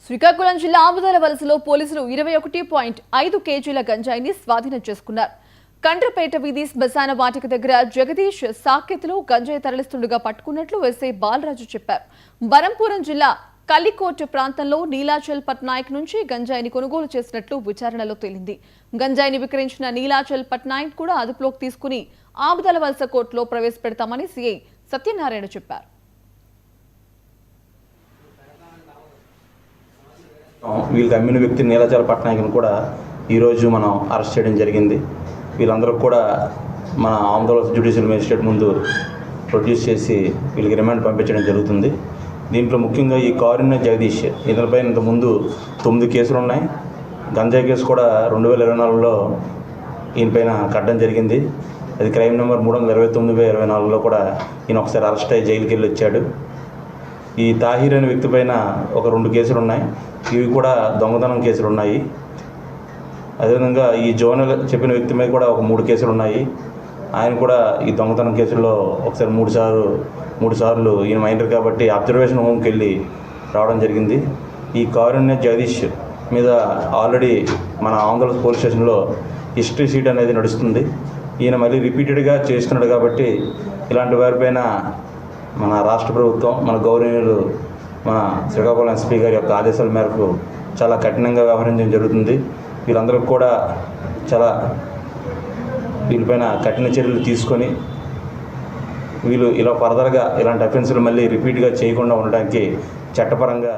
శ్రీకాకుళం జిల్లా ఆముదాల వలసలో పోలీసులు 21.5 కేజీల గంజాయిని స్వాధీనం చేసుకున్నారు. కండ్రపేట వీధి శ్మశాన వాటిక దగ్గర జగదీష్ సాకెత్లో గంజాయి తరలిస్తుండగా పట్టుకున్నట్లు ఎస్ఐ బాలరాజు చెప్పారు. బరంపురం జిల్లా కల్లికోట్ ప్రాంతంలో నీలాచల్ పట్నాయక్ నుంచి గంజాయిని కొనుగోలు చేసినట్లు విచారణలో తేలింది. గంజాయిని విక్రయించిన నీలాచల్ పట్నాయక్ కూడా అదుపులోకి తీసుకుని ఆముదాల వలస కోర్టులో ప్రవేశపెడతామని సిఐ సత్యనారాయణ చెప్పారు. వీళ్ళకి అమ్మిన వ్యక్తి నీలాచల పట్నాయకుని కూడా ఈరోజు మనం అరెస్ట్ చేయడం జరిగింది. వీళ్ళందరూ కూడా మన ఆముదాల జ్యుడిషియల్ మేజిస్ట్రేట్ ముందు ప్రొడ్యూస్ చేసి వీళ్ళకి రిమాండ్ పంపించడం జరుగుతుంది. దీంట్లో ముఖ్యంగా ఈ కారుణ్య జగదీష్ ఇతనిపై ఇంతకుముందు 9 కేసులు ఉన్నాయి. గంజాయి కేసు కూడా 2024లో ఈయనపైన కట్టడం జరిగింది. అది క్రైమ్ నెంబర్ 329/24లో కూడా ఈయన ఒకసారి అరెస్ట్ అయ్యి జైలుకి వెళ్ళి వచ్చాడు. ఈ తాహిర్ అనే వ్యక్తి పైన ఒక 2 కేసులు ఉన్నాయి. ఇవి కూడా దొంగతనం కేసులు ఉన్నాయి. అదేవిధంగా ఈ జోనల్ చెప్పిన వ్యక్తి మీద కూడా ఒక 3 కేసులు ఉన్నాయి. ఆయన కూడా ఈ దొంగతనం కేసుల్లో ఒకసారి 3 సార్లు ఈయన మైనర్ కాబట్టి అబ్జర్వేషన్ హోమ్కి వెళ్ళి రావడం జరిగింది. ఈ కారుణ్య జగదీష్ మీద ఆల్రెడీ మన ఆంధ్ర పోలీస్ స్టేషన్లో హిస్టరీ షీట్ అనేది నడుస్తుంది. ఈయన మళ్ళీ రిపీటెడ్గా చేస్తున్నాడు కాబట్టి ఇలాంటి వారిపైన మన రాష్ట్ర ప్రభుత్వం, మన గౌరవనీయులు, మన శ్రీకాకుళం ఎస్పీ గారి యొక్క ఆదేశాల మేరకు చాలా కఠినంగా వ్యవహరించడం జరుగుతుంది. వీళ్ళందరికీ కూడా వీళ్ళపైన కఠిన చర్యలు తీసుకొని వీళ్ళు ఇలా ఫర్దర్గా ఇలాంటి అఫెన్సులు మళ్ళీ రిపీట్గా చేయకుండా ఉండడానికి చట్టపరంగా